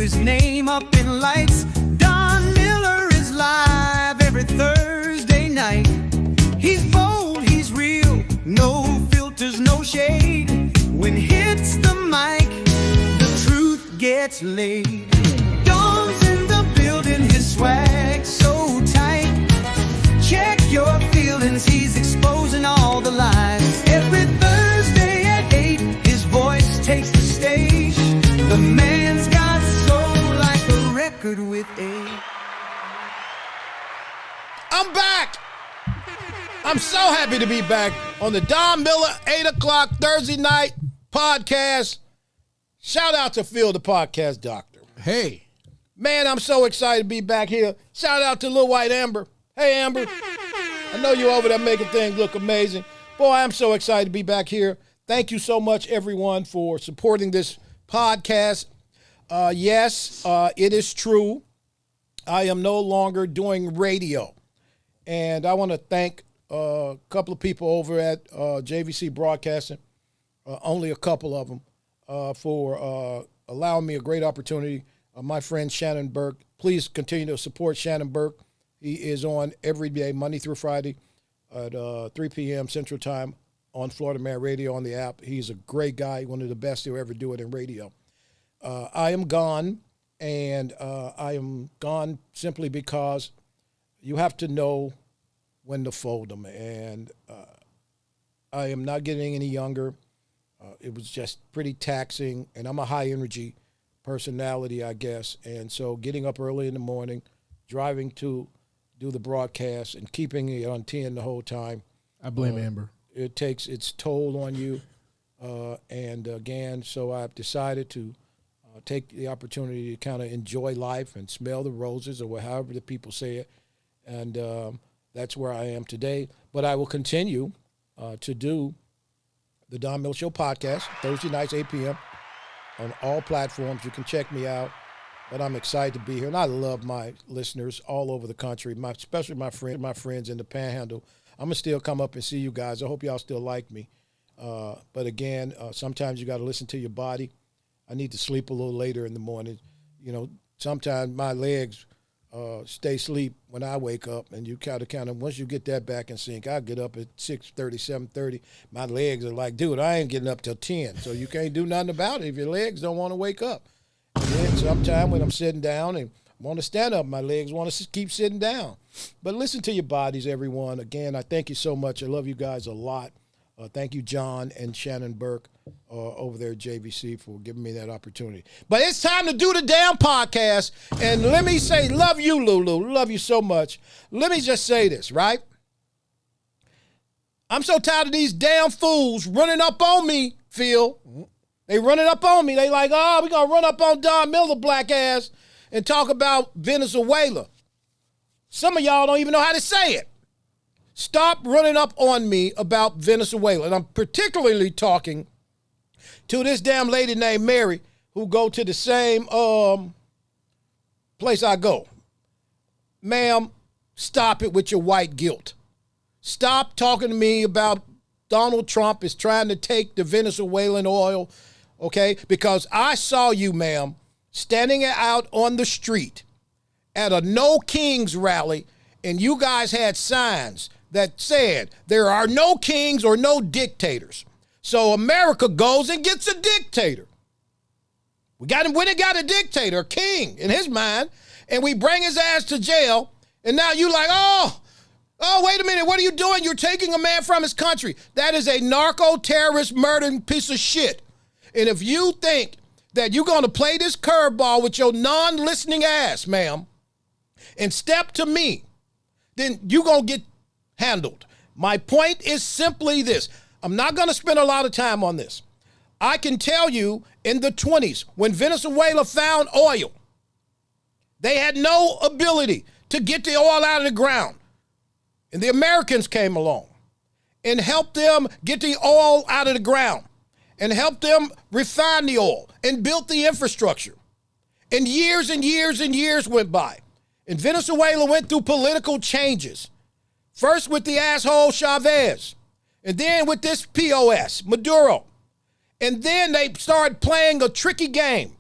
his name up in lights. Don Miller is live every Thursday night. He's bold, he's real, no filters, no shade. When hits the mic, the truth gets laid. Don's in the building, his swag so tight. Check your feelings, he's exposing all the lies. Every Thursday at 8, his voice takes the stage. The man's got soul like a record with a... I'm back! I'm so happy to be back on the Don Miller 8 o'clock Thursday night podcast. Shout out to Phil, the podcast doctor. Hey. Man, I'm so excited to be back here. Shout out to Lil White Amber. Hey, Amber. I know you're over there making things look amazing. Boy, I'm so excited to be back here. Thank you so much, everyone, for supporting this podcast. Yes, it is true. I am no longer doing radio. And I want to thank a couple of people over at JVC Broadcasting, only a couple of them, for allowing me a great opportunity. My friend Shannon Burke, please continue to support Shannon Burke. He is on every day, Monday through Friday at 3 p.m. Central Time on Florida Man Radio on the app. He's a great guy, one of the best to ever do it in radio. I am gone, and I am gone simply because you have to know when to fold them. And I am not getting any younger. It was just pretty taxing, and I'm a high-energy personality, I guess. And so getting up early in the morning, driving to do the broadcast, and keeping it on 10 the whole time. I blame Amber. It takes its toll on you. And again, so I've decided to take the opportunity to kind of enjoy life and smell the roses, or however the people say it. And that's where I am today. But I will continue to do the Don Miller Show podcast, Thursday nights, 8 p.m. on all platforms. You can check me out. But I'm excited to be here. And I love my listeners all over the country, especially my friends in the Panhandle. I'm going to still come up and see you guys. I hope y'all still like me. But again, sometimes you got to listen to your body. I need to sleep a little later in the morning. You know, sometimes my legs stay asleep when I wake up, and you kind of once you get that back in sync, I get up at 6:30, 7:30. My legs are like, dude, I ain't getting up till 10. So you can't do nothing about it if your legs don't want to wake up. And then sometimes when I'm sitting down and want to stand up, my legs want to keep sitting down. But listen to your bodies, everyone. Again, I thank you so much. I love you guys a lot. Thank you, John and Shannon Burke over there at JVC, for giving me that opportunity. But it's time to do the damn podcast. And let me say, love you, Lulu. Love you so much. Let me just say this, right? I'm so tired of these damn fools running up on me, Phil. They running up on me. They like, oh, we're going to run up on Don Miller, black ass, and talk about Venezuela. Some of y'all don't even know how to say it. Stop running up on me about Venezuela. And I'm particularly talking to this damn lady named Mary, who go to the same place I go. Ma'am, stop it with your white guilt. Stop talking to me about Donald Trump is trying to take the Venezuelan oil, okay? Because I saw you, ma'am, standing out on the street at a No Kings rally, and you guys had signs that said there are no kings or no dictators. So America goes and gets a dictator. We got a dictator, a king in his mind, and we bring his ass to jail, and now you like, oh, wait a minute, what are you doing? You're taking a man from his country. That is a narco-terrorist murdering piece of shit. And if you think that you're going to play this curveball with your non-listening ass, ma'am, and step to me, then you're going to get handled. My point is simply this. I'm not going to spend a lot of time on this. I can tell you in the 20s, when Venezuela found oil, they had no ability to get the oil out of the ground. And the Americans came along and helped them get the oil out of the ground and helped them refine the oil and built the infrastructure. And years and years and years went by. And Venezuela went through political changes. First with the asshole Chavez, and then with this POS, Maduro. And then they started playing a tricky game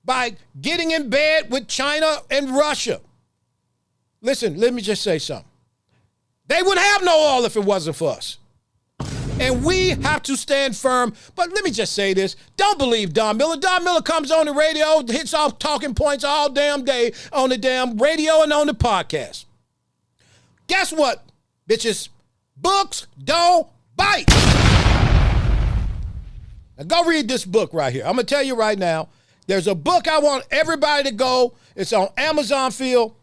by getting in bed with China and Russia. Listen, let me just say something. They wouldn't have no oil if it wasn't for us. And we have to stand firm. But let me just say this. Don't believe Don Miller. Don Miller comes on the radio, hits off talking points all damn day on the damn radio and on the podcast. Guess what, bitches? Books don't bite. Now go read this book right here. I'm going to tell you right now. There's a book I want everybody to go. It's on Amazon Field.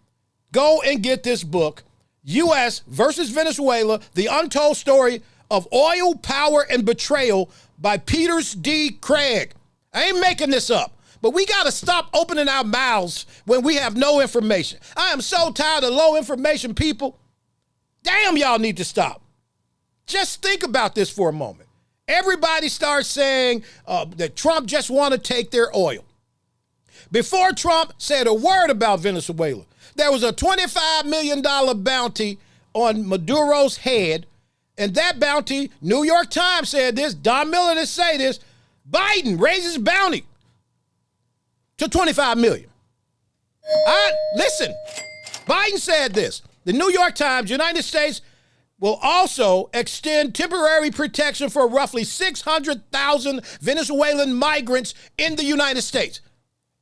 Go and get this book. U.S. versus Venezuela, The Untold Story of Oil, Power, and Betrayal by Peters D. Craig. I ain't making this up, but we got to stop opening our mouths when we have no information. I am so tired of low information people. Damn, y'all need to stop. Just think about this for a moment. Everybody starts saying that Trump just want to take their oil. Before Trump said a word about Venezuela, there was a $25 million bounty on Maduro's head. And that bounty, New York Times said this, Don Miller didn't say this, Biden raises bounty to $25 million. Listen, Biden said this, the New York Times, United States will also extend temporary protection for roughly 600,000 Venezuelan migrants in the United States.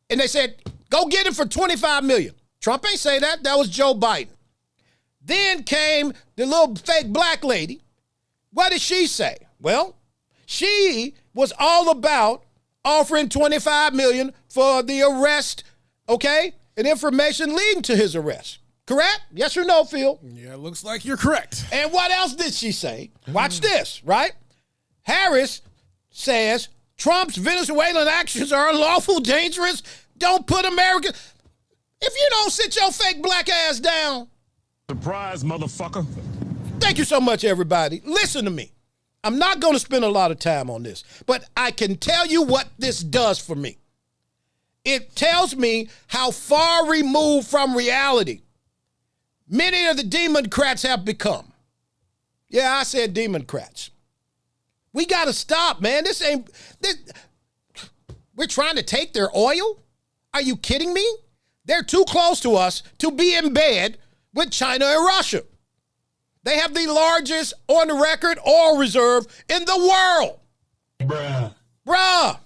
And they said, go get him for $25 million. Trump ain't say that. That was Joe Biden. Then came the little fake black lady. What did she say? Well, she was all about offering $25 million for the arrest, okay, and information leading to his arrest. Correct? Yes or no, Phil? Yeah, it looks like you're correct. And what else did she say? Watch this, right? Harris says Trump's Venezuelan actions are unlawful, dangerous. Don't put America. If you don't sit your fake black ass down. Surprise, motherfucker. Thank you so much, everybody. Listen to me. I'm not going to spend a lot of time on this, but I can tell you what this does for me. It tells me how far removed from reality many of the Democrats have become. Yeah, I said Democrats. We got to stop, man. We're trying to take their oil? Are you kidding me? They're too close to us to be in bed with China and Russia. They have the largest on the record oil reserve in the world. Bruh.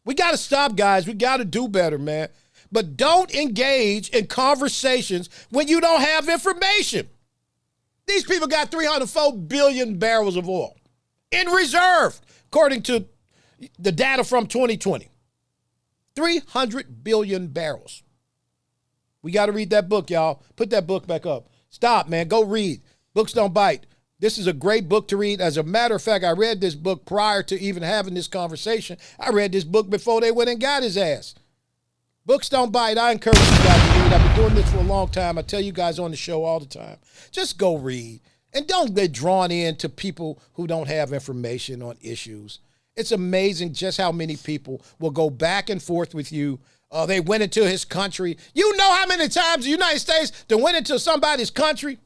We got to stop, guys. We got to do better, man. But don't engage in conversations when you don't have information. These people got 304 billion barrels of oil in reserve, according to the data from 2020. 300 billion barrels. We got to read that book, y'all. Put that book back up. Stop, man. Go read. Books don't bite. This is a great book to read. As a matter of fact, I read this book prior to even having this conversation. I read this book before they went and got his ass. Books don't bite. I encourage you guys to read. I've been doing this for a long time. I tell you guys on the show all the time. Just go read. And don't get drawn into people who don't have information on issues. It's amazing just how many people will go back and forth with you. They went into his country. You know how many times the United States they went into somebody's country?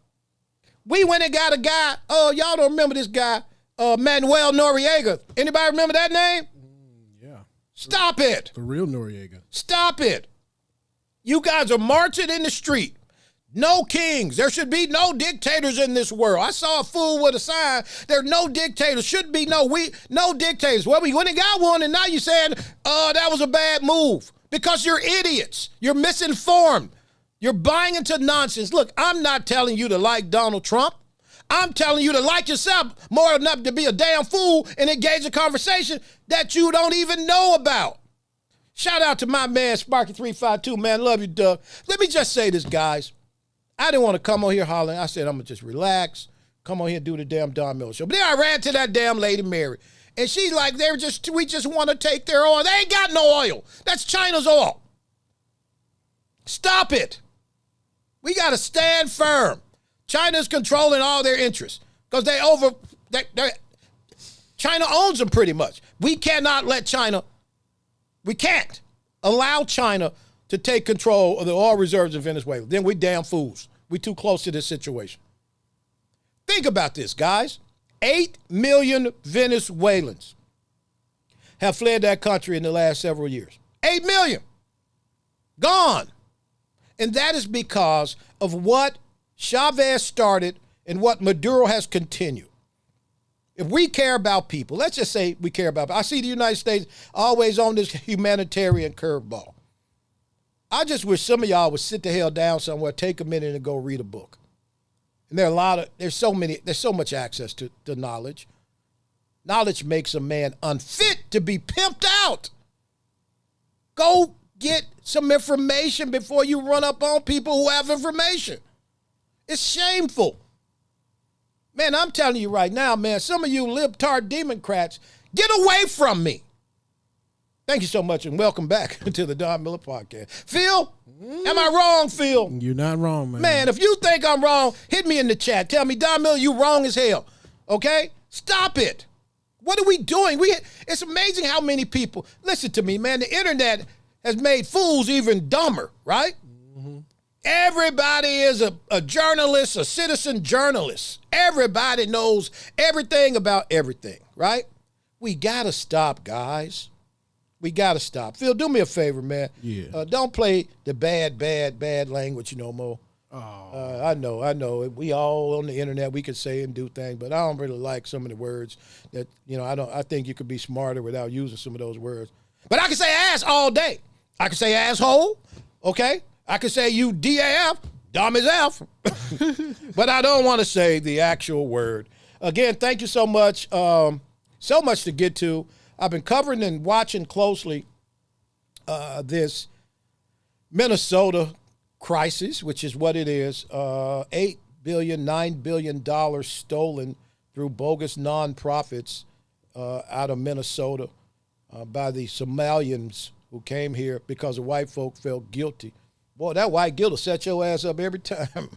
We went and got a guy. Oh, y'all don't remember this guy, Manuel Noriega. Anybody remember that name? Yeah. Stop it. The real Noriega. Stop it. You guys are marching in the street. No kings. There should be no dictators in this world. I saw a fool with a sign. There are no dictators. Should be no dictators. Well, we went and got one, and now you're saying, that was a bad move. Because you're idiots. You're misinformed. You're buying into nonsense. Look, I'm not telling you to like Donald Trump. I'm telling you to like yourself more enough to be a damn fool and engage a conversation that you don't even know about. Shout out to my man, Sparky352. Man, love you, Doug. Let me just say this, guys. I didn't want to come on here hollering. I said, I'm going to just relax, come on here and do the damn Don Miller show. But then I ran to that damn lady, Mary. And she's like, we just want to take their oil. They ain't got no oil. That's China's oil. Stop it. We got to stand firm. China's controlling all their interests because China owns them pretty much. We cannot let China, we can't allow China to take control of the oil reserves in Venezuela. Then we damn fools. We too close to this situation. Think about this, guys. 8 million Venezuelans have fled that country in the last several years. 8 million. Gone. And that is because of what Chavez started and what Maduro has continued. If we care about people, let's just say we care about people. I see the United States always on this humanitarian curveball. I just wish some of y'all would sit the hell down somewhere, take a minute and go read a book. And there's so much access to knowledge. Knowledge makes a man unfit to be pimped out. Go get some information before you run up on people who have information. It's shameful. Man, I'm telling you right now, man, some of you libtard Democrats, get away from me. Thank you so much and welcome back to the Don Miller Podcast. Phil, am I wrong, Phil? You're not wrong, man. Man, if you think I'm wrong, hit me in the chat. Tell me, Don Miller, you wrong as hell. Okay? Stop it. What are we doing? It's amazing how many people, listen to me, man, the internet has made fools even dumber, right? Mm-hmm. Everybody is a journalist, a citizen journalist. Everybody knows everything about everything, right? We got to stop, guys. We got to stop. Phil, do me a favor, man. Yeah. Don't play the bad language no more. Oh. I know. We all on the internet, we could say and do things, but I don't really like some of the words that, I think you could be smarter without using some of those words. But I can say ass all day. I can say asshole, okay? I can say you DAF, dumb as F. But I don't want to say the actual word. Again, thank you so much. So much to get to. I've been covering and watching closely this Minnesota crisis, which is what it is. $8 billion, $9 billion stolen through bogus nonprofits out of Minnesota by the Somalians who came here because the white folk felt guilty. Boy, that white guilt will set your ass up every time.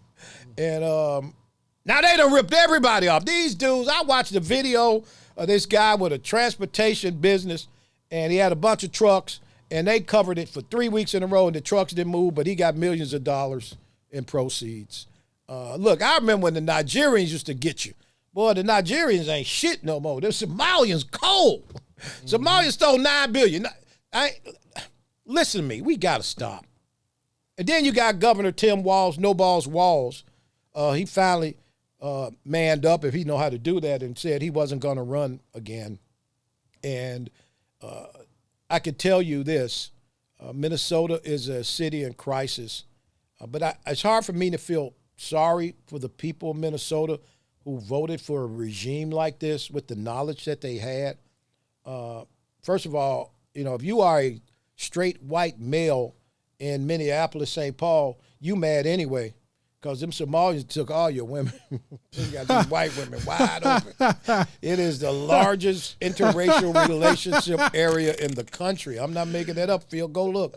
And now they done ripped everybody off. These dudes, I watched the video of this guy with a transportation business, and he had a bunch of trucks, and they covered it for 3 weeks in a row, and the trucks didn't move, but he got millions of dollars in proceeds. Look, I remember when the Nigerians used to get you. Boy, the Nigerians ain't shit no more. The Somalians cold. Mm-hmm. Somalians stole $9 billion. Listen to me. We got to stop. And then you got Governor Tim Walz, No Balls Walz. He finally manned up, if he know how to do that, and said he wasn't going to run again. And I can tell you this, Minnesota is a city in crisis. But it's hard for me to feel sorry for the people of Minnesota who voted for a regime like this with the knowledge that they had. First of all, if you are a straight white male in Minneapolis, St. Paul, you mad anyway, because them Somalians took all your women. You got these white women wide open. It is the largest interracial relationship area in the country. I'm not making that up, Phil. Go look.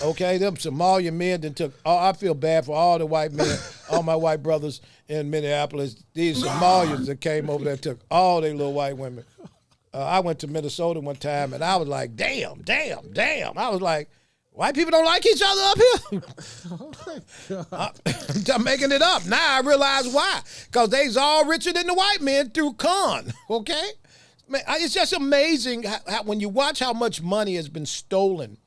Okay, them Somalian men then took, I feel bad for all the white men, all my white brothers in Minneapolis. These Somalians that came over there took all their little white women. I went to Minnesota one time, and I was like, damn. I was like, white people don't like each other up here? I'm making it up. Now I realize why. Because they's all richer than the white men through con, okay? Man, it's just amazing how when you watch how much money has been stolen.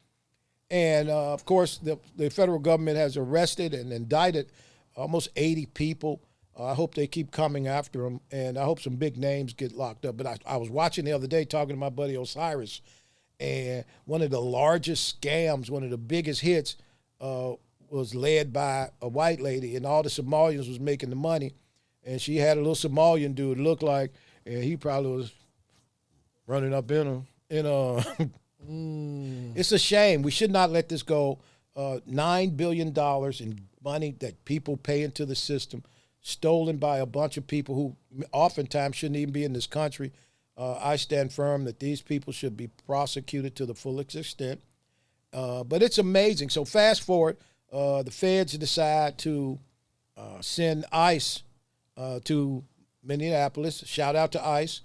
And, of course, the federal government has arrested and indicted almost 80 people. I hope they keep coming after them, and I hope some big names get locked up. But I was watching the other day talking to my buddy Osiris, and one of the largest scams, one of the biggest hits was led by a white lady, and all the Somalians was making the money. And she had a little Somalian dude look like, and he probably was running up in her. It's a shame. We should not let this go. $9 billion in money that people pay into the system, stolen by a bunch of people who oftentimes shouldn't even be in this country. I stand firm that these people should be prosecuted to the fullest extent. But it's amazing. So fast forward, the feds decide to send ICE to Minneapolis. Shout out to ICE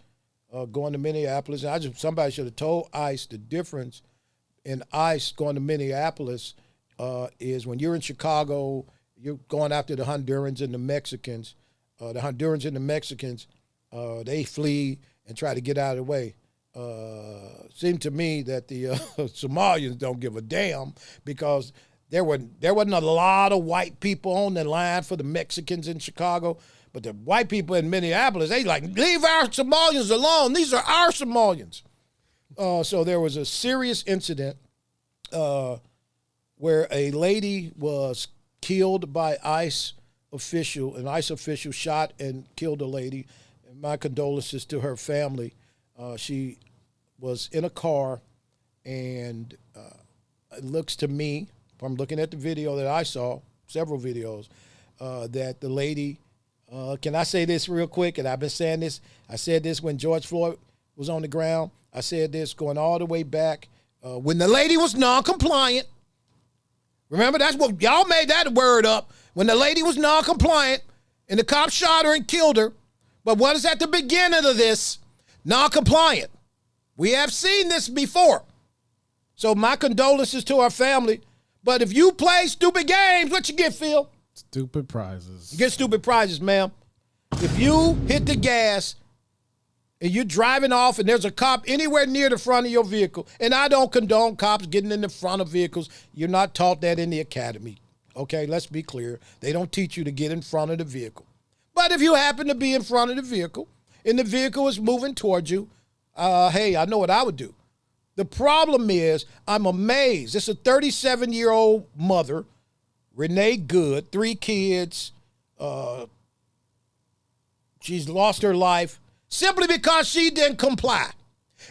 going to Minneapolis. And somebody should have told ICE the difference in ICE going to Minneapolis is when you're in Chicago, you're going after the Hondurans and the Mexicans. The Hondurans and the Mexicans, they flee and try to get out of the way. Seemed to me that the Somalians don't give a damn because There wasn't a lot of white people on the line for the Mexicans in Chicago, but the white people in Minneapolis, they like, leave our Somalians alone. These are our Somalians. So there was a serious incident where a lady was killed by ICE official. An ICE official shot and killed a lady. And my condolences to her family. She was in a car, and it looks to me, from looking at the video that I saw, several videos, that the lady, can I say this real quick? And I've been saying this. I said this when George Floyd was on the ground. I said this going all the way back. When the lady was non-compliant, remember, that's what y'all made that word up. When the lady was non-compliant and the cop shot her and killed her. But what is at the beginning of this? Non-compliant. We have seen this before. So my condolences to our family. But if you play stupid games, what you get, Phil? Stupid prizes. You get stupid prizes, ma'am. If you hit the gas and you're driving off and there's a cop anywhere near the front of your vehicle, and I don't condone cops getting in the front of vehicles. You're not taught that in the academy. Okay, let's be clear. They don't teach you to get in front of the vehicle. But if you happen to be in front of the vehicle and the vehicle is moving towards you, hey, I know what I would do. The problem is, I'm amazed. It's a 37-year-old mother, Renee Good, 3 kids. She's lost her life simply because she didn't comply.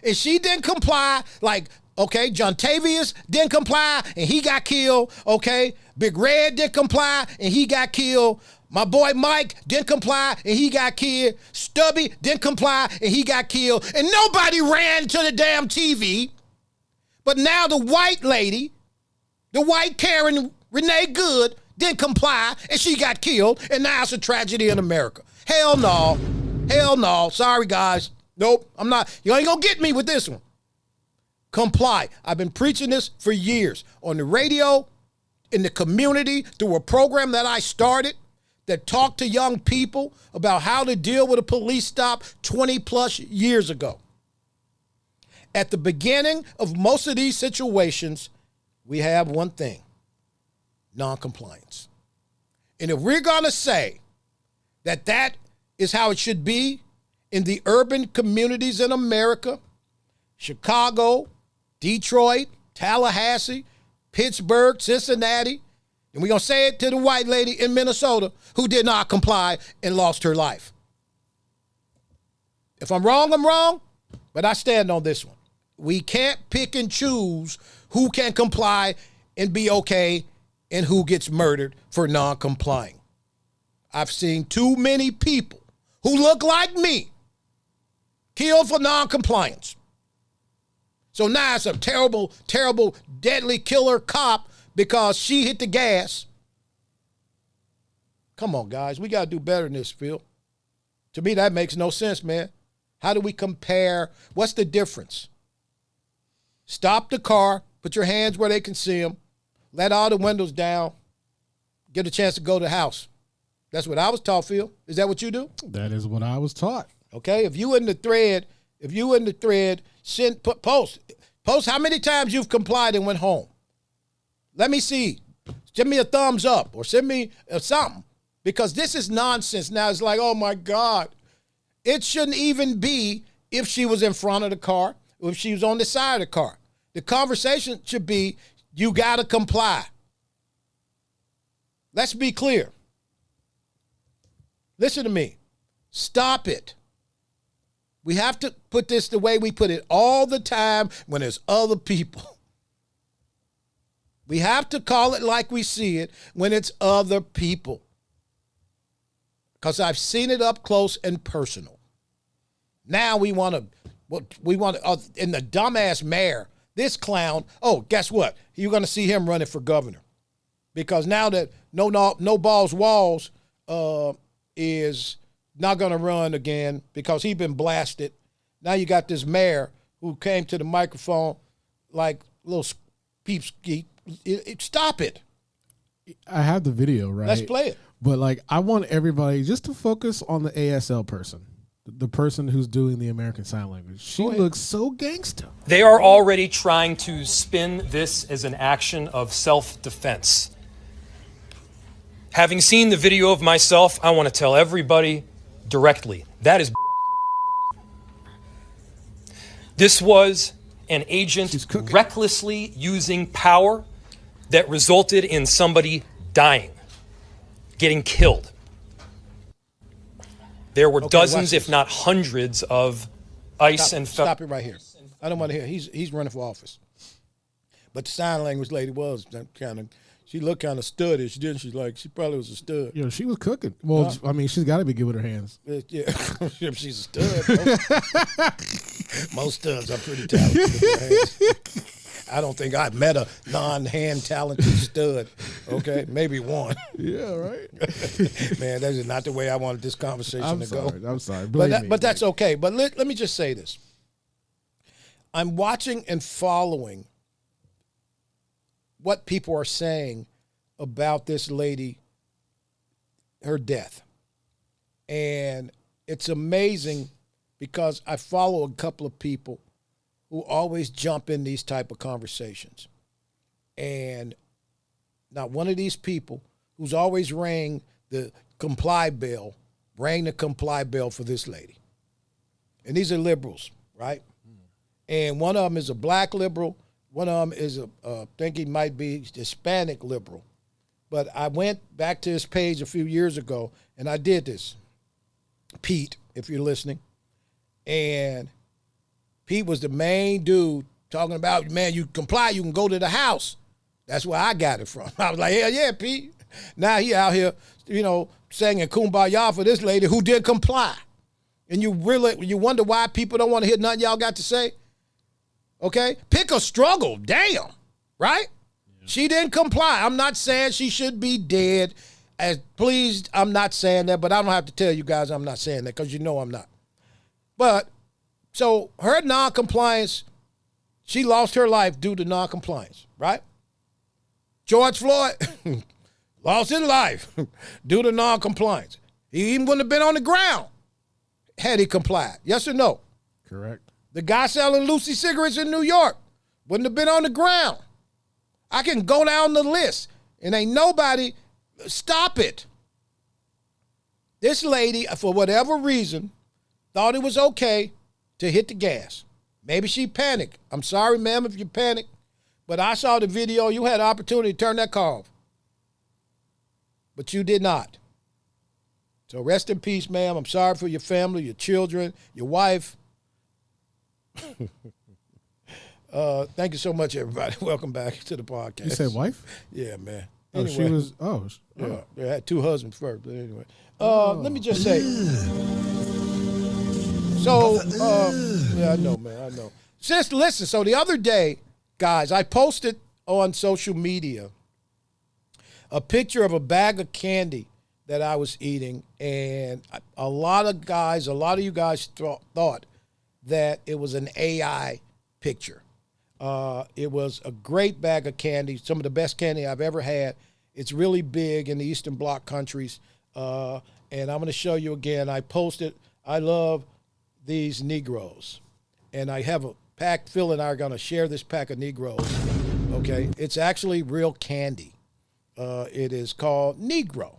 And she didn't comply, like, okay, John Tavius didn't comply and he got killed, okay? Big Red didn't comply and he got killed. My boy Mike didn't comply and he got killed. Stubby didn't comply and he got killed. And nobody ran to the damn TV. But now the white lady, the white Karen Renee Good, didn't comply and she got killed. And now it's a tragedy in America. Hell no. Hell no. Sorry, guys. Nope, I'm not. You ain't gonna get me with this one. Comply. I've been preaching this for years on the radio, in the community, through a program that I started that talked to young people about how to deal with a police stop 20 plus years ago. At the beginning of most of these situations, we have one thing: noncompliance. And if we're gonna say that that is how it should be in the urban communities in America, Chicago, Detroit, Tallahassee, Pittsburgh, Cincinnati, and we're going to say it to the white lady in Minnesota who did not comply and lost her life. If I'm wrong, I'm wrong, but I stand on this one. We can't pick and choose who can comply and be okay and who gets murdered for non-complying. I've seen too many people who look like me killed for non-compliance. So now it's a terrible, terrible, deadly killer cop because she hit the gas. Come on, guys. We got to do better than this, Phil. To me, that makes no sense, man. How do we compare? What's the difference? Stop the car. Put your hands where they can see them. Let all the windows down. Get a chance to go to the house. That's what I was taught, Phil. Is that what you do? That is what I was taught. Okay, if you in the thread, post how many times you've complied and went home. Let me see. Send me a thumbs up or send me something, because this is nonsense. Now it's like, oh my God. It shouldn't even be if she was in front of the car or if she was on the side of the car. The conversation should be, you got to comply. Let's be clear. Listen to me. Stop it. We have to put this the way we put it all the time when there's other people. We have to call it like we see it when it's other people. Because I've seen it up close and personal. Now we want to, in the dumbass mayor, this clown, oh, guess what? You're going to see him running for governor. Because now that No Balls Walls is not going to run again because he's been blasted. Now you got this mayor who came to the microphone like little peeps. Stop it. I have the video, right? Let's play it. But like, I want everybody just to focus on the ASL person. The person who's doing the American Sign Language. She looks so gangster. They are already trying to spin this as an action of self-defense. Having seen the video of myself, I want to tell everybody directly, that is this was an agent recklessly using power that resulted in somebody dying, getting killed. There were dozens, if not hundreds, of ICE and federal. Stop it right here. I don't want to hear. He's running for office. But the sign language lady was kind of. She looked kind of studdish, didn't she? Like she probably was a stud. Yo, she was cooking. Well, I mean, she's got to be good with her hands. Yeah, she's a stud. Most studs are pretty talented with their hands. I don't think I've met a non-hand talented stud. Okay, maybe one. Yeah, right. Man, that is not the way I wanted this conversation to go. I'm sorry. But that's okay. But let me just say this. I'm watching and following what people are saying about this lady, her death. And it's amazing because I follow a couple of people who always jump in these type of conversations. And not one of these people who's always rang the comply bell for this lady. And these are liberals, right? And one of them is a black liberal. One of them is I think he might be Hispanic liberal. But I went back to his page a few years ago, and I did this. Pete, if you're listening. And Pete was the main dude talking about, man, you comply, you can go to the house. That's where I got it from. I was like, hell yeah, Pete. Now he out here, singing Kumbaya for this lady who did comply. And you wonder why people don't want to hear nothing y'all got to say? Okay? Pick a struggle. Damn. Right? Yeah. She didn't comply. I'm not saying she should be dead. Please, I'm not saying that, but I don't have to tell you guys I'm not saying that because you know I'm not. But, so her non-compliance, she lost her life due to non-compliance, right? George Floyd lost his life due to non-compliance. He even wouldn't have been on the ground had he complied. Yes or no? Correct. The guy selling Lucy cigarettes in New York wouldn't have been on the ground. I can go down the list, and ain't nobody stop it. This lady, for whatever reason, thought it was okay to hit the gas. Maybe she panicked. I'm sorry, ma'am, if you panicked, but I saw the video. You had an opportunity to turn that car off, but you did not. So rest in peace, ma'am. I'm sorry for your family, your children, your wife. Thank you so much, everybody. Welcome back to the podcast. You said wife? Yeah, man. Oh, anyway, she was. Yeah, I had two husbands first, but anyway. Let me just say. So, yeah, I know, man. I know. Listen. So the other day, guys, I posted on social media a picture of a bag of candy that I was eating, and a lot of you guys thought that it was an AI picture. It was a great bag of candy, some of the best candy I've ever had. It's really big in the Eastern Bloc countries, and I'm going to show you again. I posted, I love these Negroes, and I have a pack. Phil and I are going to share this pack of Negroes, okay? It's actually real candy. It is called Negro,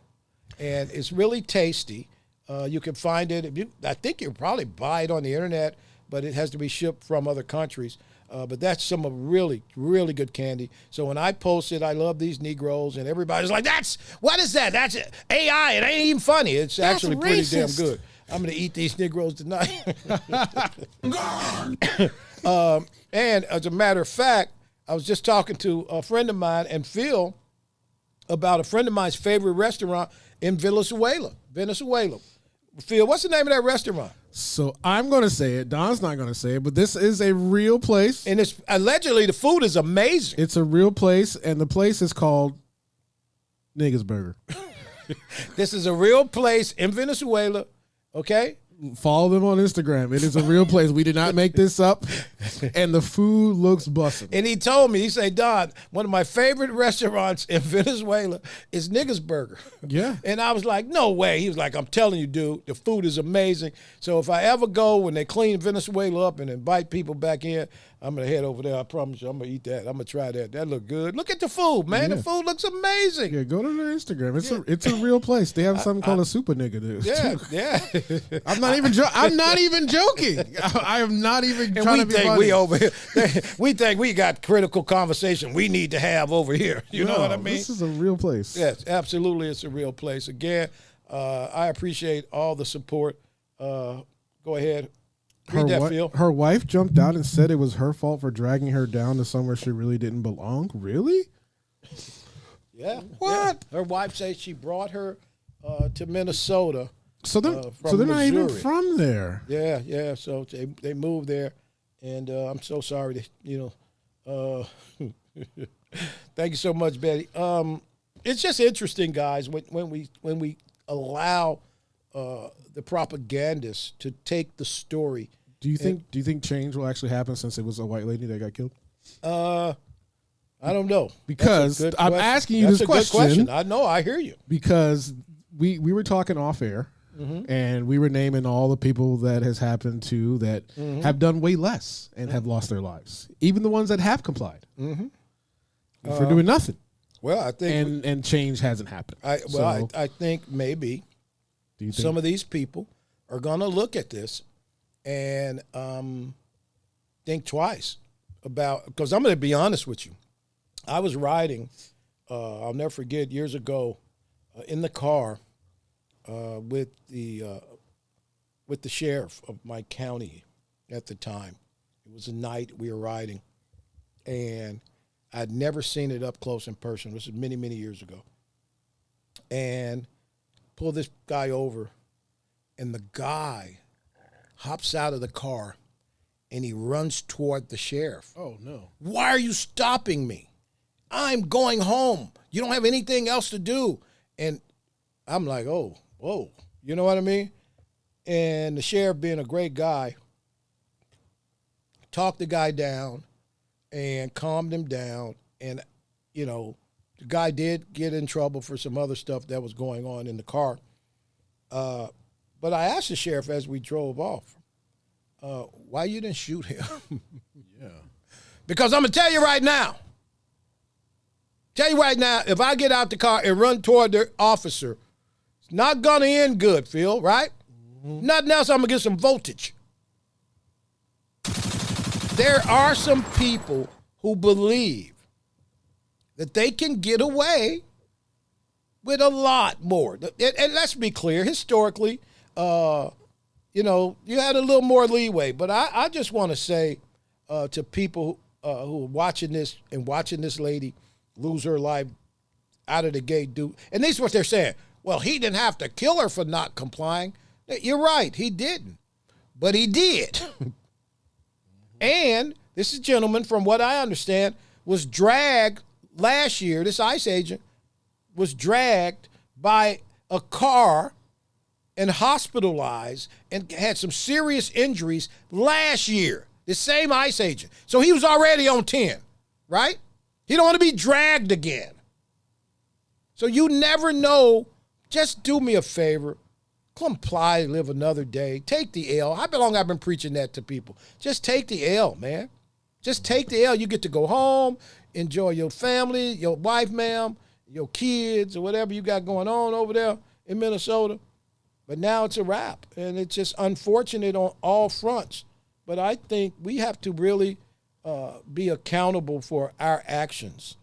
and it's really tasty. You can find it. I think you'll probably buy it on the internet, but it has to be shipped from other countries. But that's some of really, really good candy. So when I posted, I love these Negroes, and everybody's like, what is that? That's AI. It ain't even funny. It's actually pretty damn good. I'm going to eat these Negroes tonight. And as a matter of fact, I was just talking to a friend of mine and Phil about a friend of mine's favorite restaurant in Venezuela. Phil, what's the name of that restaurant? So I'm going to say it. Don's not going to say it, but this is a real place. And it's allegedly the food is amazing. It's a real place, and the place is called Niggas Burger. This is a real place in Venezuela, okay? Follow them on Instagram. It is a real place. We did not make this up. And the food looks bussin'. And he told me, he said, Don, one of my favorite restaurants in Venezuela is Niggas Burger. Yeah. And I was like, no way. He was like, I'm telling you, dude, the food is amazing. So if I ever go when they clean Venezuela up and invite people back in, I'm going to head over there. I promise you, I'm going to eat that. I'm going to try that. That look good. Look at the food, man. Yeah. The food looks amazing. Yeah, go to their Instagram. It's a real place. They have something called a super nigga there. Yeah, too. yeah. I'm not even joking. I am not even And trying we to be think funny. we over here. We think we got critical conversation we need to have over here. You know what I mean? This is a real place. Yes, absolutely. It's a real place. Again, I appreciate all the support. Go ahead. Read that, Phil. Her wife jumped out and said it was her fault for dragging her down to somewhere she really didn't belong. Really? Yeah. What? Yeah. Her wife says she brought her to Minnesota. So they're from not even Missouri. from there. Yeah, yeah. So they moved there, and I'm so sorry that thank you so much, Betty. It's just interesting, guys, when we allow the propagandists to take the story. Do you think change will actually happen since it was a white lady that got killed? I don't know. Because That's a good I'm question. asking you That's this a good question. I know. I hear you. Because we were talking off air, and we were naming all the people that has happened to that have done way less and have lost their lives, even the ones that have complied for doing nothing. Well, I think And change hasn't happened. I think maybe Do you think? some of these people are going to look at this and think twice about, because I'm going to be honest with you. I was riding, I'll never forget, years ago in the car with the sheriff of my county at the time. It was a night we were riding, and I'd never seen it up close in person. This was many, many years ago. And pull this guy over, and the guy hops out of the car, and he runs toward the sheriff. Oh, no. Why are you stopping me? I'm going home. You don't have anything else to do. And I'm like, oh, whoa. You know what I mean? And the sheriff, being a great guy, talked the guy down and calmed him down. And, you know, the guy did get in trouble for some other stuff that was going on in the car. But I asked the sheriff as we drove off, why you didn't shoot him? Yeah. Because I'm going to tell you right now, if I get out the car and run toward the officer, it's not going to end good, Phil, right? Nothing else, I'm going to get some voltage. There are some people who believe that they can get away with a lot more. And let's be clear, historically, you know, you had a little more leeway. But I just want to say to people who are watching this and watching this lady lose her life out of the gate, dude. And this is what they're saying. Well, he didn't have to kill her for not complying. You're right, he didn't. But he did. And this gentleman, from what I understand, was dragged last year. This ICE agent was dragged by a car and hospitalized and had some serious injuries last year. The same ICE agent. So he was already on 10, right? He don't want to be dragged again. So you never know. Just do me a favor. Comply, live another day. Take the L. How long I've been preaching that to people? Just take the L, man. Just take the L. You get to go home, enjoy your family, your wife, ma'am, your kids, or whatever you got going on over there in Minnesota. But now it's a wrap, and it's just unfortunate on all fronts. But I think we have to really be accountable for our actions.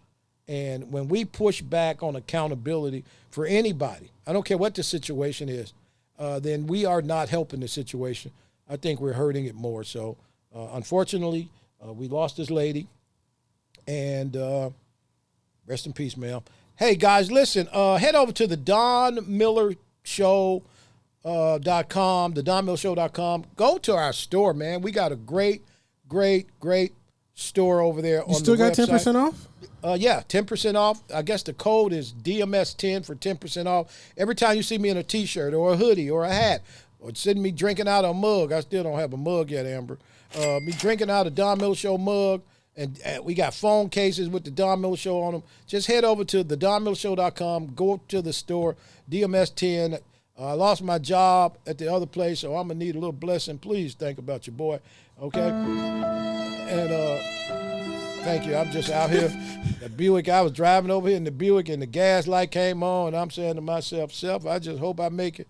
And when we push back on accountability for anybody, I don't care what the situation is, then we are not helping the situation. I think we're hurting it more. So, unfortunately, we lost this lady. And rest in peace, ma'am. Hey, guys, listen, head over to the DonMillerShow.com, thedonmillershow.com. Go to our store, man. We got a great store over there on the website. You still got 10% off? Yeah, 10% off. I guess the code is DMS10 for 10% off. Every time you see me in a T-shirt or a hoodie or a hat, or sitting me drinking out of a mug. I still don't have a mug yet, Amber. Me drinking out of Don Miller Show mug, and we got phone cases with the Don Miller Show on them. Just head over to thedonmillershow.com, go to the store, DMS 10. I lost my job at the other place, so I'm going to need a little blessing. Please think about your boy, okay? And thank you. I'm just out here. The Buick, I was driving over here in the Buick, and the gas light came on, and I'm saying to myself, I just hope I make it.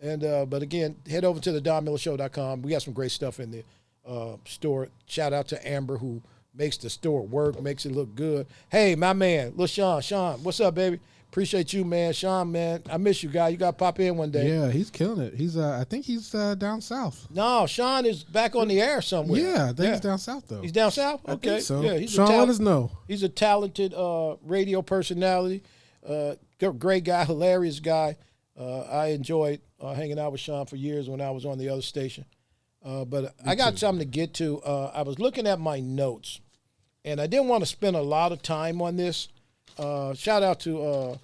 And but again, head over to thedonmillershow.com. We got some great stuff in the store. Shout out to Amber, who makes the store work, makes it look good. Hey, my man, Lil Sean. Sean, what's up, baby? Appreciate you, man. Sean, man, I miss you, guy. You got to pop in one day. Yeah, he's killing it. He's I think he's down south. No, Sean is back on the air somewhere. Yeah, I think he's down south, though. He's down south? I Okay. think so. Yeah, he's Sean, let us know. He's a talented radio personality, great guy, hilarious guy. I enjoyed hanging out with Sean for years when I was on the other station. But I got something to get to. I was looking at my notes, and I didn't want to spend a lot of time on this. Shout out to,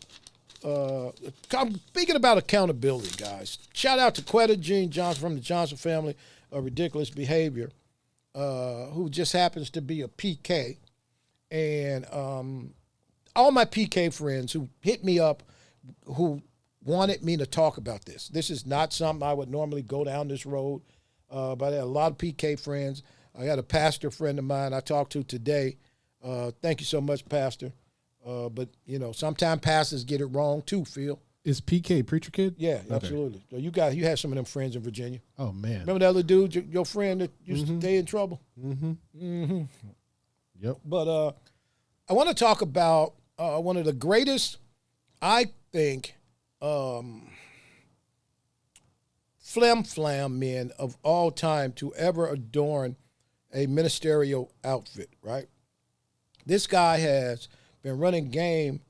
I'm speaking about accountability, guys. Shout out to Quetta Jean Johnson from the Johnson family of ridiculous behavior, who just happens to be a PK. And all my PK friends who hit me up, who wanted me to talk about this. This is not something I would normally go down this road, but I had a lot of PK friends. I got a pastor friend of mine I talked to today. Thank you so much, Pastor. But, you know, sometimes pastors get it wrong too, Phil. Is PK Preacher Kid? Yeah, okay. Absolutely. So you had some of them friends in Virginia. Oh, man. Remember that other dude, your friend that used to stay in trouble? Yep. But I want to talk about one of the greatest, I think, flam men of all time to ever adorn a ministerial outfit, right? This guy has been running game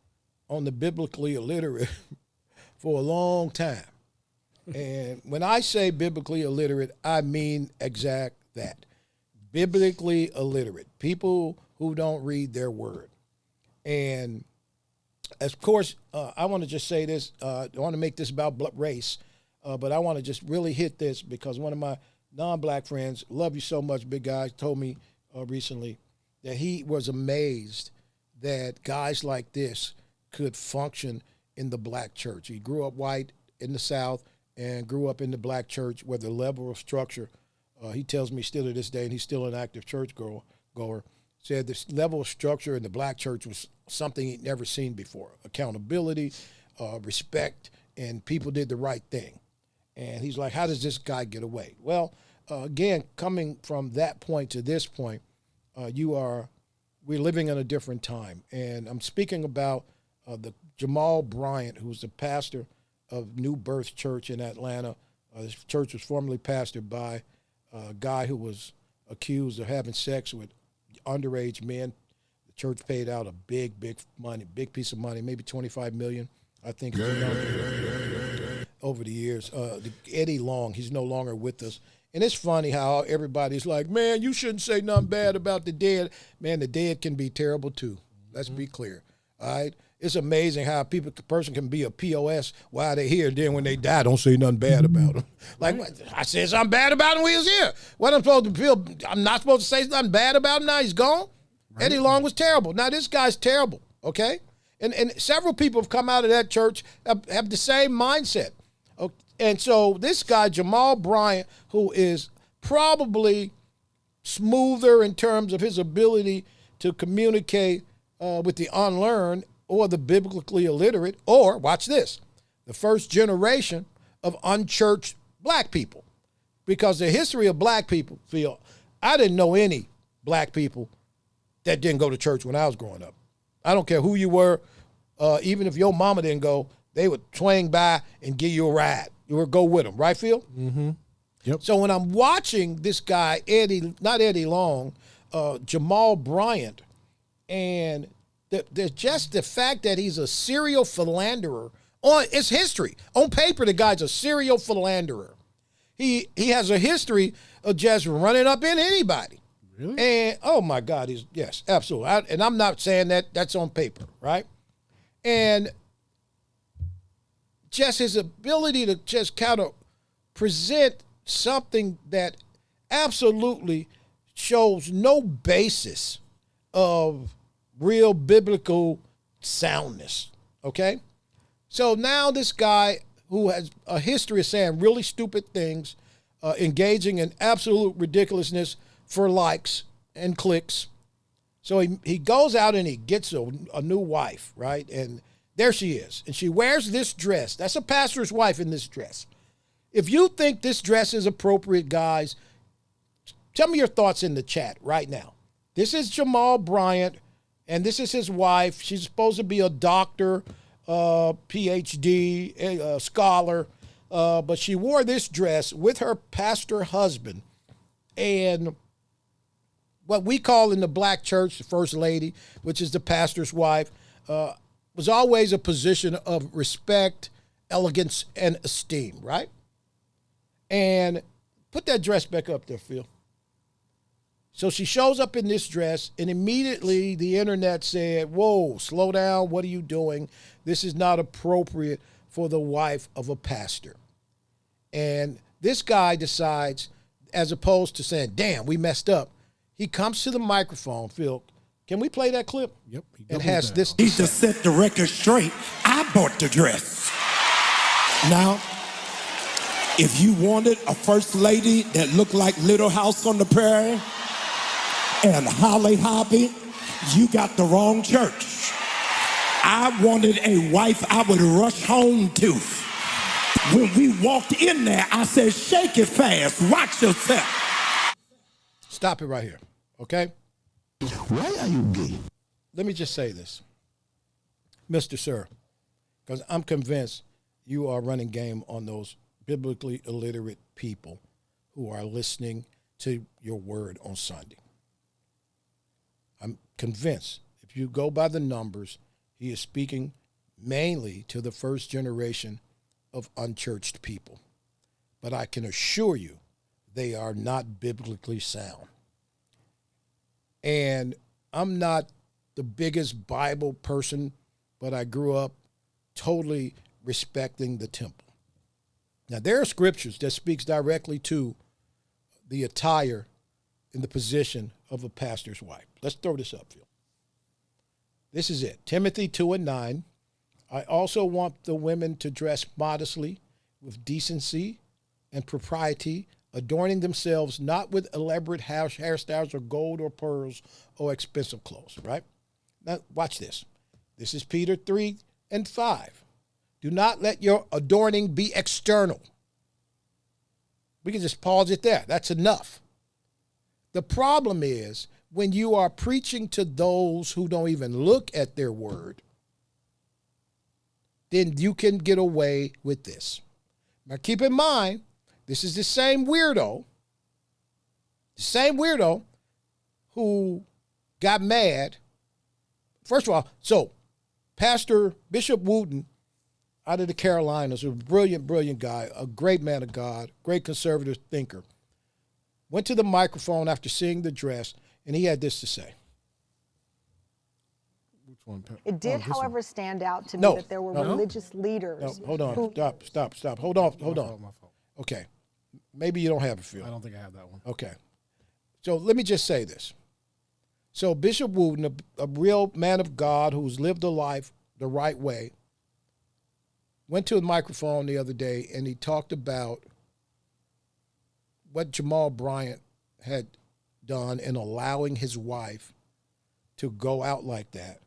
on the biblically illiterate for a long time. And when I say biblically illiterate, I mean exact that. Biblically illiterate, people who don't read their word. And of course, I want to just say this. I want to make this about race, but I want to just really hit this because one of my non-black friends, love you so much, big guy, told me recently that he was amazed that guys like this could function in the black church. He grew up white in the South and grew up in the black church where the level of structure, he tells me still to this day, and he's still an active church goer, said this level of structure in the black church was something he'd never seen before. Accountability, respect, and people did the right thing. And he's like, how does this guy get away? Well, again, coming from that point to this point, we're living in a different time. And I'm speaking about the Jamal Bryant, who's the pastor of New Birth Church in Atlanta. This church was formerly pastored by a guy who was accused of having sex with underage men. The church paid out a big piece of money, maybe $25 million, I think. Over the years. Eddie Long, he's no longer with us. And it's funny how everybody's like, man, you shouldn't say nothing bad about the dead. Man, the dead can be terrible too. Let's be clear. All right? It's amazing how a person can be a POS while they're here. Then when they die, don't say nothing bad about them. Like, I said something bad about him when he was here. What I'm supposed to feel, I'm not supposed to say nothing bad about him now he's gone? Right. Eddie Long was terrible. Now this guy's terrible, okay? And several people have come out of that church have the same mindset. Okay? And so this guy, Jamal Bryant, who is probably smoother in terms of his ability to communicate with the unlearned or the biblically illiterate, or, watch this, the first generation of unchurched black people. Because the history of black people, Phil, I didn't know any black people that didn't go to church when I was growing up. I don't care who you were, even if your mama didn't go, they would swing by and give you a ride. You would go with them, right, Phil? Mm-hmm. Yep. So when I'm watching this guy, not Eddie Long, Jamal Bryant, and there's just the fact that he's a serial philanderer. It's history. On paper, the guy's a serial philanderer. He has a history of just running up in anybody. Really? And, oh, my God, yes, absolutely. And I'm not saying that's on paper, right? And just his ability to just kind of present something that absolutely shows no basis of real biblical soundness, okay? So now this guy who has a history of saying really stupid things, engaging in absolute ridiculousness for likes and clicks. So he goes out and he gets a new wife, right? And there she is. And she wears this dress. That's a pastor's wife in this dress. If you think this dress is appropriate, guys, tell me your thoughts in the chat right now. This is Jamal Bryant, and this is his wife. She's supposed to be a doctor, PhD, scholar, but she wore this dress with her pastor husband. And what we call in the black church, the first lady, which is the pastor's wife, was always a position of respect, elegance, and esteem, right? And put that dress back up there, Phil. So she shows up in this dress, and immediately the internet said, whoa, slow down, what are you doing? This is not appropriate for the wife of a pastor. And this guy decides, as opposed to saying, damn, we messed up, he comes to the microphone, Phil. Can we play that clip? Yep. It has this. He just set the record straight. I bought the dress. Now, if you wanted a first lady that looked like Little House on the Prairie and Holly Hobbie, you got the wrong church. I wanted a wife I would rush home to. When we walked in there, I said, shake it fast, watch yourself. Stop it right here, okay? Why are you gay? Let me just say this, Mr. Sir, because I'm convinced you are running game on those biblically illiterate people who are listening to your word on Sunday. I'm convinced if you go by the numbers, he is speaking mainly to the first generation of unchurched people. But I can assure you they are not biblically sound. And I'm not the biggest Bible person, but I grew up totally respecting the temple. Now, there are scriptures that speaks directly to the attire in the position of a pastor's wife. Let's throw this up, Phil. This is it. Timothy 2:9. I also want the women to dress modestly with decency and propriety, adorning themselves not with elaborate hairstyles or gold or pearls or expensive clothes, right? Now, watch this. This is Peter 3:5. Do not let your adorning be external. We can just pause it there. That's enough. The problem is when you are preaching to those who don't even look at their word, then you can get away with this. Now, keep in mind, this is the same weirdo who got mad. First of all, so Pastor Bishop Wooten out of the Carolinas, a brilliant, brilliant guy, a great man of God, great conservative thinker, went to the microphone after seeing the dress, and he had this to say. Which one? It did, however, stand out to me No, that there were no, no. religious leaders. No, hold on. Stop. Hold on. My fault. Okay. Maybe you don't have it, Phil. I don't think I have that one. Okay. So let me just say this. So Bishop Wooten, a real man of God who's lived a life the right way, went to a microphone the other day and he talked about what Jamal Bryant had done in allowing his wife to go out like that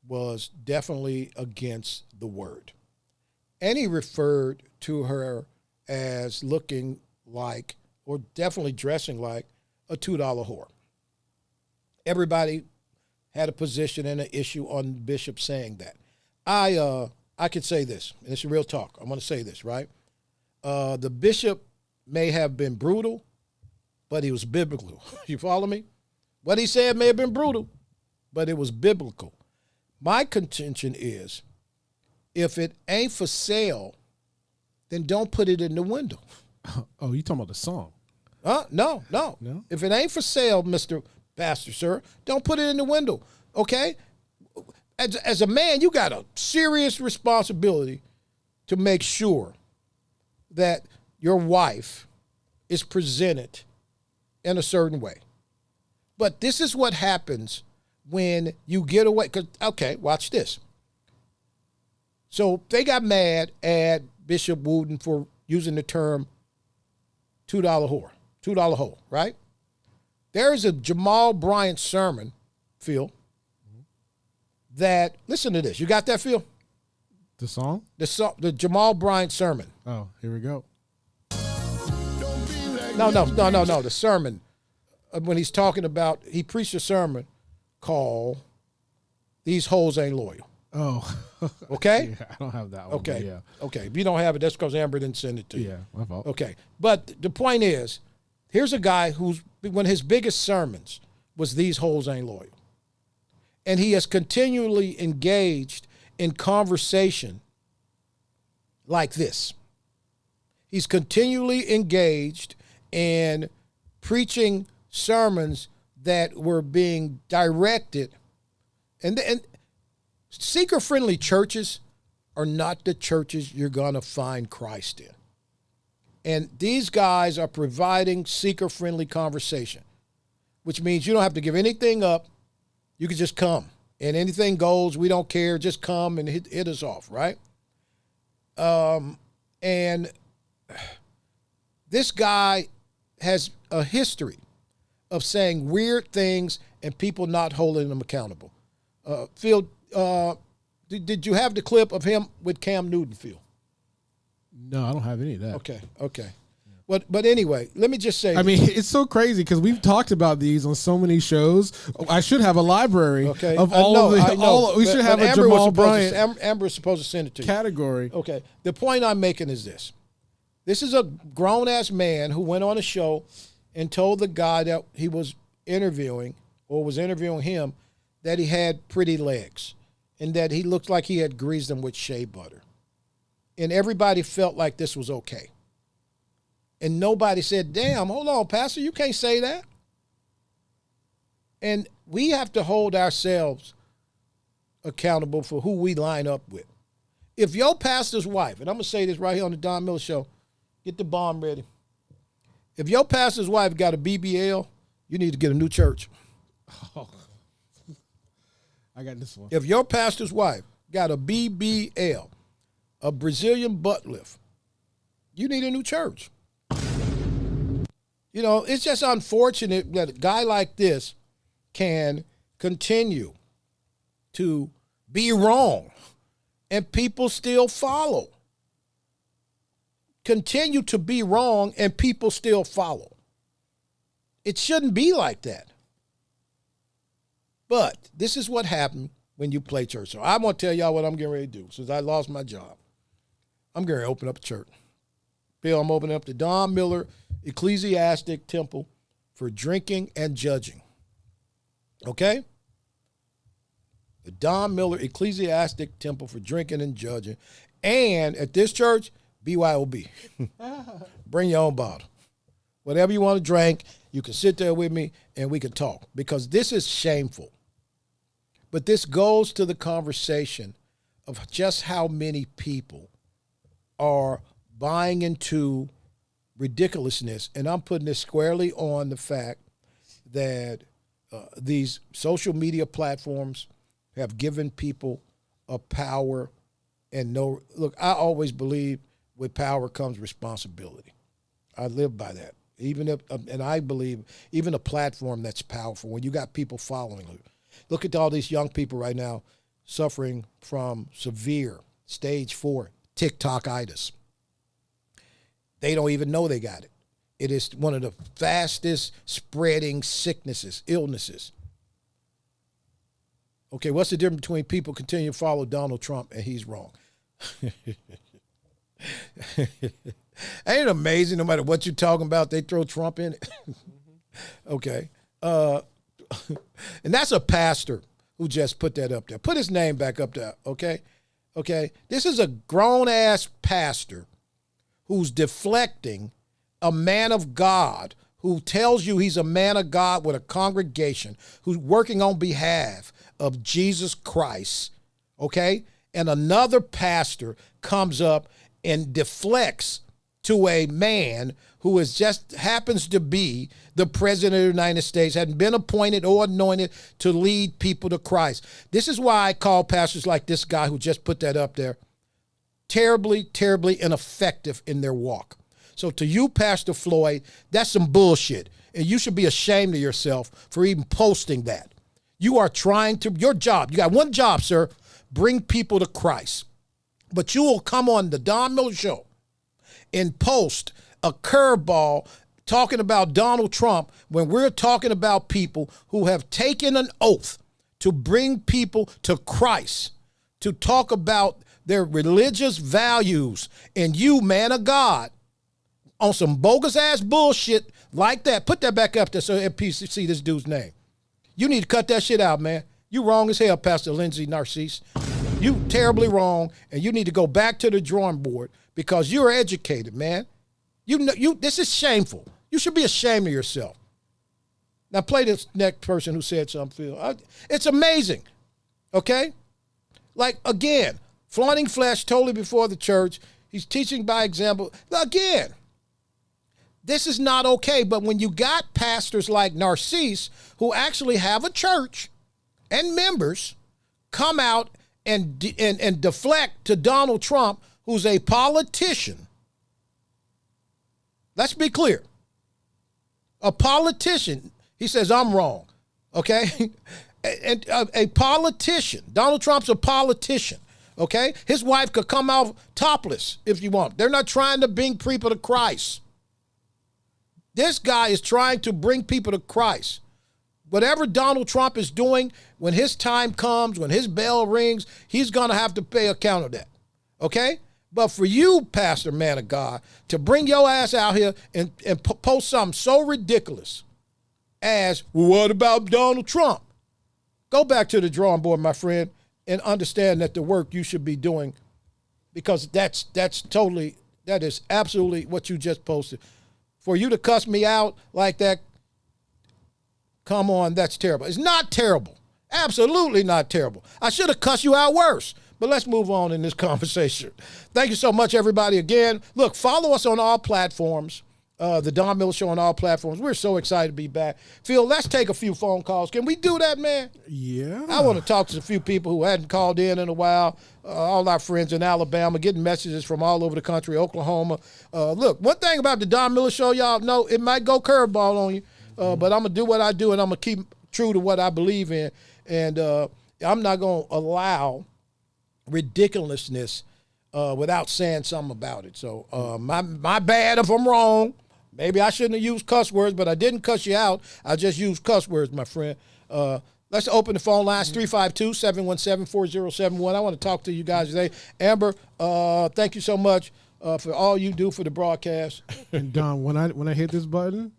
was definitely against the word. And he referred to her as looking like, or definitely dressing like, a $2 whore. Everybody had a position and an issue on Bishop saying that. I could say this, and it's real talk. I'm going to say this, right? The bishop may have been brutal, but he was biblical. You follow me? What he said may have been brutal, but it was biblical. My contention is, if it ain't for sale, then don't put it in the window. Oh, you talking about the song? No. No? If it ain't for sale, Mr. Pastor, sir, don't put it in the window, okay? As a man, you got a serious responsibility to make sure that your wife is presented in a certain way. But this is what happens when you get away. 'Cause, okay, watch this. So they got mad at Bishop Wooten for using the term $2 whore, $2 hole, right? There is a Jamal Bryant sermon, Phil, that, listen to this. You got that, Phil? The song? The Jamal Bryant sermon. Oh, here we go. No. The sermon. When he's talking about, he preached a sermon called "These Hoes Ain't Loyal." Oh. Okay? Yeah, I don't have that one. Okay. Yeah. Okay. If you don't have it, that's because Amber didn't send it to you. Yeah, my fault. Okay. But the point is, here's a guy who's, one of his biggest sermons was "These Hoes Ain't Loyal." And he has continually engaged in conversation like this. He's continually engaged in preaching sermons that were being directed. And seeker-friendly churches are not the churches you're going to find Christ in. And these guys are providing seeker-friendly conversation, which means you don't have to give anything up. You can just come. And anything goes. We don't care. Just come and hit us off, right? And this guy has a history of saying weird things and people not holding them accountable. Phil, did you have the clip of him with Cam Newton, Phil? No, I don't have any of that. Okay. But anyway, let me just say. I mean, it's so crazy because we've talked about these on so many shows. I should have a library of all of the. We should have a Jamal Bryant. Amber's supposed to send it to you. Category. Okay. The point I'm making is this. This is a grown-ass man who went on a show and told the guy that he was interviewing, or was interviewing him, that he had pretty legs and that he looked like he had greased them with shea butter. And everybody felt like this was okay. And nobody said, damn, hold on, Pastor, you can't say that. And we have to hold ourselves accountable for who we line up with. If your pastor's wife, and I'm going to say this right here on the Don Miller Show, get the bomb ready. If your pastor's wife got a BBL, you need to get a new church. Oh. I got this one. If your pastor's wife got a BBL, a Brazilian butt lift, you need a new church. You know, it's just unfortunate that a guy like this can continue to be wrong and people still follow. Continue to be wrong and people still follow. It shouldn't be like that. But this is what happened when you play church. So I'm going to tell y'all what I'm getting ready to do. Since I lost my job, I'm going to open up a church. Bill, I'm opening up the Don Miller Ecclesiastic Temple for drinking and judging. Okay? The Don Miller Ecclesiastic Temple for drinking and judging. And at this church, BYOB. Bring your own bottle. Whatever you want to drink, you can sit there with me and we can talk. Because this is shameful. But this goes to the conversation of just how many people are buying into ridiculousness. And I'm putting this squarely on the fact that these social media platforms have given people a power and no, look, I always believe with power comes responsibility. I live by that. Even if, and I believe even a platform that's powerful, when you got people following you. Look at all these young people right now suffering from severe stage 4 TikTok-itis. They don't even know they got it. It is one of the fastest spreading sicknesses, illnesses. Okay, what's the difference between people continuing to follow Donald Trump and he's wrong? Ain't it amazing? No matter what you're talking about, they throw Trump in it. Okay. And that's a pastor who just put that up there. Put his name back up there, okay? Okay. This is a grown-ass pastor who's deflecting a man of God who tells you he's a man of God with a congregation who's working on behalf of Jesus Christ, okay? And another pastor comes up and deflects to a man who is just happens to be the president of the United States, hadn't been appointed or anointed to lead people to Christ. This is why I call pastors like this guy who just put that up there terribly, terribly ineffective in their walk. So to you, Pastor Floyd, that's some bullshit. And you should be ashamed of yourself for even posting that. You are trying to, your job, you got one job, sir, bring people to Christ. But you will come on the Don Miller Show and post a curveball talking about Donald Trump when we're talking about people who have taken an oath to bring people to Christ, to talk about their religious values. And you, man of God, on some bogus ass bullshit like that, put that back up there so people see this dude's name. You need to cut that shit out, man. You wrong as hell, Pastor Lindsay Narcisse. You terribly wrong, and you need to go back to the drawing board because you're educated, man. You know, this is shameful. You should be ashamed of yourself. Now play this next person who said something. It's amazing, okay? Like, again, flaunting flesh totally before the church. He's teaching by example. Again, this is not okay, but when you got pastors like Narcisse who actually have a church and members come out and deflect to Donald Trump, who's a politician. Let's be clear. A politician, he says, I'm wrong, okay? And a politician, Donald Trump's a politician, okay? His wife could come out topless if you want. They're not trying to bring people to Christ. This guy is trying to bring people to Christ. Whatever Donald Trump is doing, when his time comes, when his bell rings, he's going to have to pay account of that, okay? But for you, Pastor, man of God, to bring your ass out here and post something so ridiculous as, what about Donald Trump? Go back to the drawing board, my friend, and understand that the work you should be doing, because that is absolutely what you just posted. For you to cuss me out like that, come on, that's terrible. It's not terrible. Absolutely not terrible. I should have cussed you out worse. But let's move on in this conversation. Thank you so much, everybody. Again, look, follow us on all platforms. The Don Miller Show on all platforms. We're so excited to be back. Phil, let's take a few phone calls. Can we do that, man? Yeah. I want to talk to a few people who hadn't called in a while. All our friends in Alabama, getting messages from all over the country, Oklahoma. Look, one thing about the Don Miller Show, y'all know, it might go curveball on you, but I'm going to do what I do, and I'm going to keep true to what I believe in. And I'm not going to allow ridiculousness without saying something about it. So my bad if I'm wrong. Maybe I shouldn't have used cuss words, but I didn't cuss you out. I just used cuss words, my friend. Let's open the phone lines, 352-717-4071. I want to talk to you guys today. Amber, thank you so much for all you do for the broadcast. And Don, when I hit this button,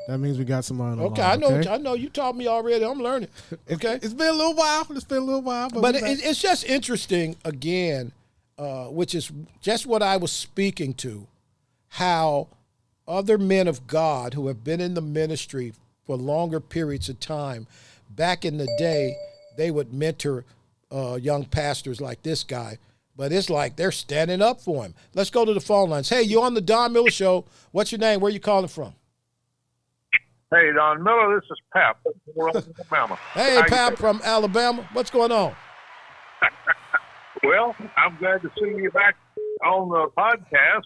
that means we got somebody on the Okay, line, I know you taught me already. I'm learning. Okay, It's been a little while. but it's just interesting again, which is just what I was speaking to, how other men of God who have been in the ministry for longer periods of time, back in the day, they would mentor young pastors like this guy. But it's like they're standing up for him. Let's go to the phone lines. Hey, you on the Don Miller Show. What's your name? Where you calling from? Hey, Don Miller, this is Pap from Alabama. Hey, Pap from Alabama. What's going on? Well, I'm glad to see you back on the podcast.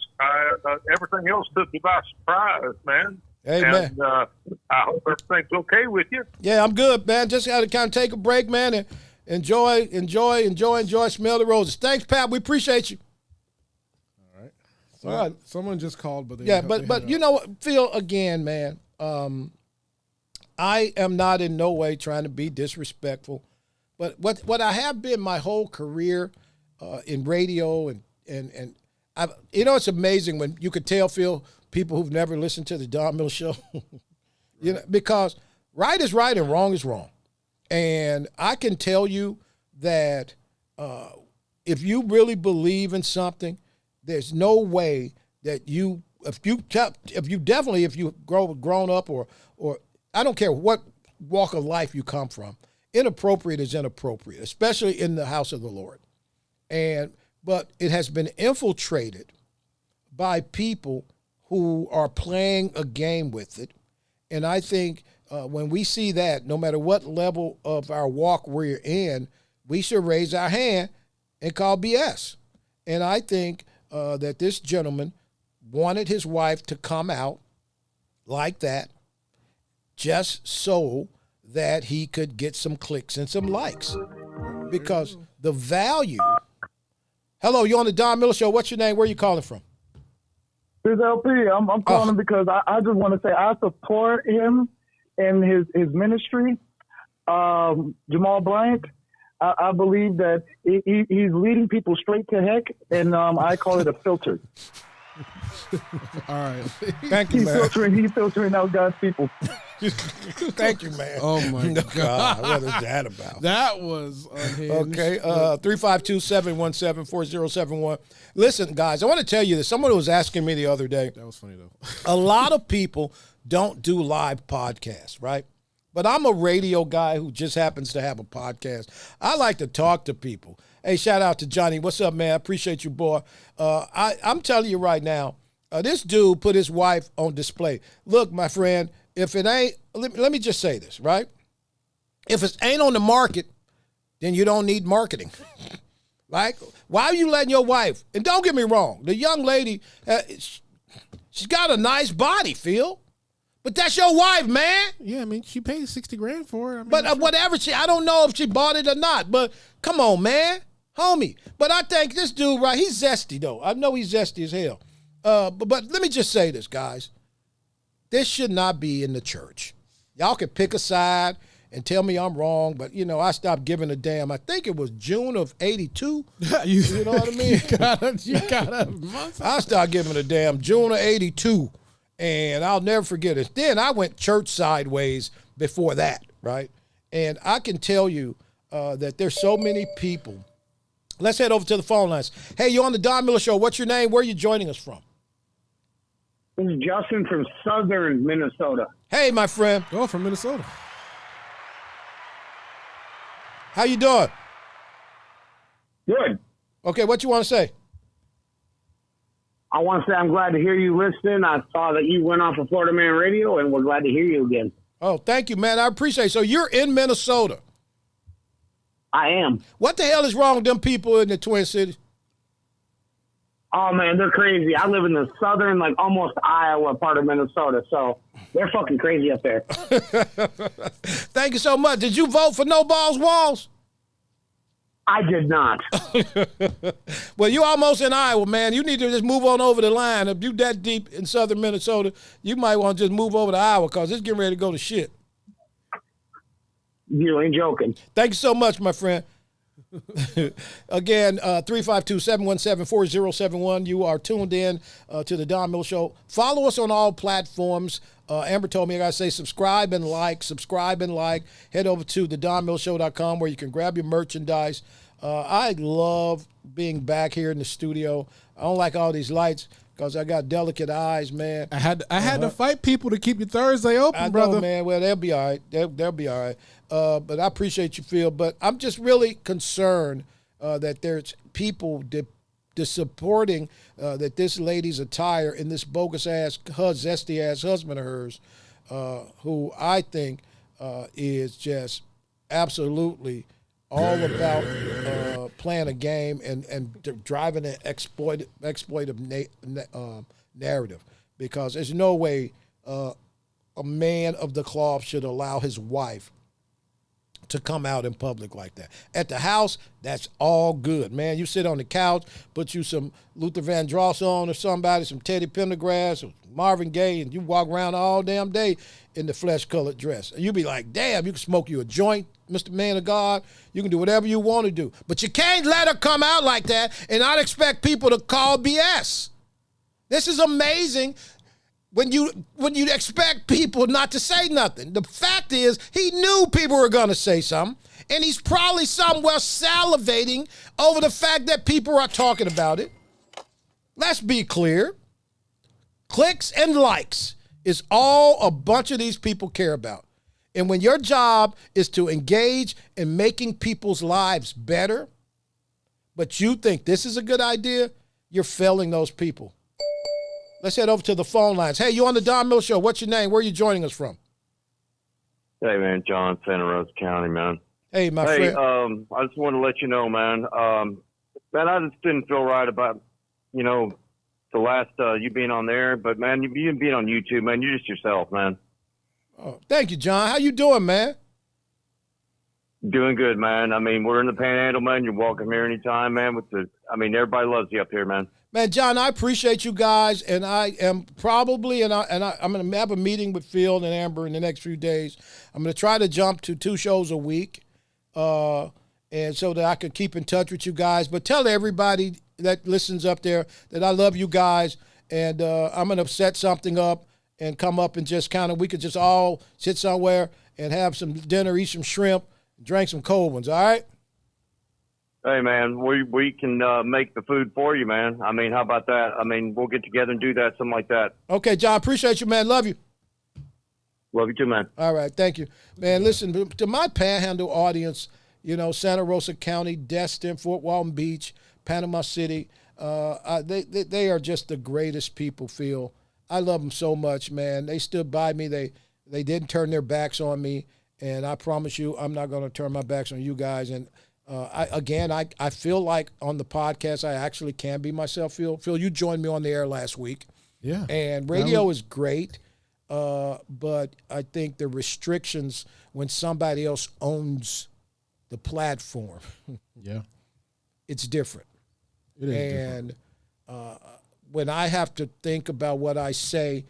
Everything else took me by surprise, man. Amen. And I hope everything's okay with you. Yeah, I'm good, man. Just got to kind of take a break, man, and enjoy, smell the roses. Thanks, Pap. We appreciate you. All right. All right. Someone just called, but but you know what, Phil, again, man, I am not in no way trying to be disrespectful, but what I have been my whole career in radio and I, it's amazing when you could tell, Phil, people who've never listened to the Don Miller Show, because right is right and wrong is wrong. And I can tell you that if you really believe in something, there's no way that if you've grown up or I don't care what walk of life you come from, inappropriate is inappropriate, especially in the house of the Lord. But it has been infiltrated by people who are playing a game with it. And I think when we see that, no matter what level of our walk we're in, we should raise our hand and call BS. And I think that this gentleman wanted his wife to come out like that just so that he could get some clicks and some likes. Because the value. Hello, you're on the Don Miller Show. What's your name? Where are you calling from? This LP. I'm calling because I just want to say I support him in his ministry. Jamal Bryant. I believe that he's leading people straight to heck, and I call it a filter. All right. Thank you, man. He's filtering out God's people. Thank you, man. Oh, my God. What is that about? That was unhinged. Okay, 352-717-4071. Listen, guys, I want to tell you this. Someone was asking me the other day. That was funny, though. A lot of people don't do live podcasts, right? But I'm a radio guy who just happens to have a podcast. I like to talk to people. Hey, shout out to Johnny. What's up, man? I appreciate you, boy. I'm telling you right now, this dude put his wife on display. Look, my friend, if it ain't, let me just say this, right? If it ain't on the market, then you don't need marketing. Right? Why are you letting your wife, and don't get me wrong, the young lady, she's got a nice body, Phil. But that's your wife, man. Yeah, I mean, she paid $60,000 for it. I mean, But whatever I don't know if she bought it or not. But come on, man, homie. But I think this dude, right? He's zesty though. I know he's zesty as hell. But let me just say this, guys. This should not be in the church. Y'all can pick a side and tell me I'm wrong, but I stopped giving a damn. I think it was June of '82. You know what I mean? you gotta. I stopped giving a damn June of '82. And I'll never forget it. Then I went church sideways before that, right? And I can tell you that there's so many people. Let's head over to the phone lines. Hey, you're on the Don Miller Show. What's your name? Where are you joining us from? This is Justin from southern Minnesota. Hey, my friend. Oh, from Minnesota. How you doing? Good. Okay, what you want to say? I want to say I'm glad to hear you listening. I saw that you went off of Florida Man Radio, and we're glad to hear you again. Oh, thank you, man. I appreciate it. So you're in Minnesota. I am. What the hell is wrong with them people in the Twin Cities? Oh, man, they're crazy. I live in the southern, like almost Iowa part of Minnesota, so they're fucking crazy up there. Thank you so much. Did you vote for No Balls Walls? I did not. Well, you almost in Iowa, man. You need to just move on over the line. If you that deep in southern Minnesota, you might want to just move over to Iowa because it's getting ready to go to shit. You ain't joking. Thank you so much, my friend. Again, 352-717-4071. You are tuned in to the Don Miller Show. Follow us on all platforms. Amber told me I got to say subscribe and like. Head over to thedonmillshow.com where you can grab your merchandise. I love being back here in the studio. I don't like all these lights because I got delicate eyes, man. I had to fight people to keep your Thursday open, brother. I know, man. Well, they'll be all right. They'll be all right. But I appreciate you, Phil. But I'm just really concerned that there's people that supporting that this lady's attire in this bogus-ass, zesty-ass husband of hers, who I think is just absolutely all about playing a game and driving an exploitive narrative. Because there's no way a man of the cloth should allow his wife to come out in public like that. At the house, that's all good, man. You sit on the couch, put you some Luther Vandross on or somebody, some Teddy Pendergrass or Marvin Gaye, and you walk around all damn day in the flesh-colored dress. And you be like, damn, you can smoke you a joint, Mr. Man of God. You can do whatever you want to do. But you can't let her come out like that and not expect people to call BS. This is amazing. When you expect people not to say nothing. The fact is, he knew people were going to say something, and he's probably somewhere salivating over the fact that people are talking about it. Let's be clear. Clicks and likes is all a bunch of these people care about. And when your job is to engage in making people's lives better, but you think this is a good idea, you're failing those people. Let's head over to the phone lines. Hey, you on the Don Miller Show. What's your name? Where are you joining us from? Hey, man, John, Santa Rosa County, man. Hey, my Hey, friend. I just want to let you know, man. Man, I just didn't feel right about, the last you being on there. But, man, you being on YouTube, man, you're just yourself, man. Oh, thank you, John. How you doing, man? Doing good, man. I mean, we're in the Panhandle, man. You're welcome here anytime, man. Everybody loves you up here, man. Man, John, I appreciate you guys, and I am probably, I'm going to have a meeting with Phil and Amber in the next few days. I'm going to try to jump to 2 shows a week, and so that I can keep in touch with you guys. But tell everybody that listens up there that I love you guys, and I'm going to set something up and come up and just we could just all sit somewhere and have some dinner, eat some shrimp, drink some cold ones, all right? Hey, man, we can make the food for you, man. I mean, how about that? I mean, we'll get together and do that, something like that. Okay, John, appreciate you, man. Love you. Love you too, man. All right, thank you. Man, listen, to my Panhandle audience, Santa Rosa County, Destin, Fort Walton Beach, Panama City, they are just the greatest people, Phil. I love them so much, man. They stood by me. They didn't turn their backs on me, and I promise you I'm not going to turn my backs on you guys. And I feel like on the podcast I actually can be myself, Phil. Phil, you joined me on the air last week. Yeah. And radio is great, but I think the restrictions when somebody else owns the platform, Yeah. it's different. It is different. And when I have to think about what I say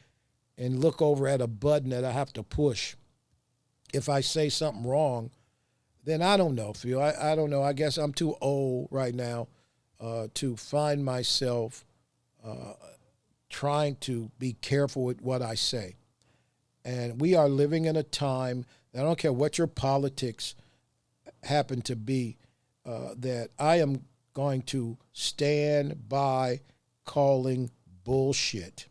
and look over at a button that I have to push, if I say something wrong, then I don't know, Phil. I don't know. I guess I'm too old right now to find myself trying to be careful with what I say. And we are living in a time, I don't care what your politics happen to be, that I am going to stand by calling bullshit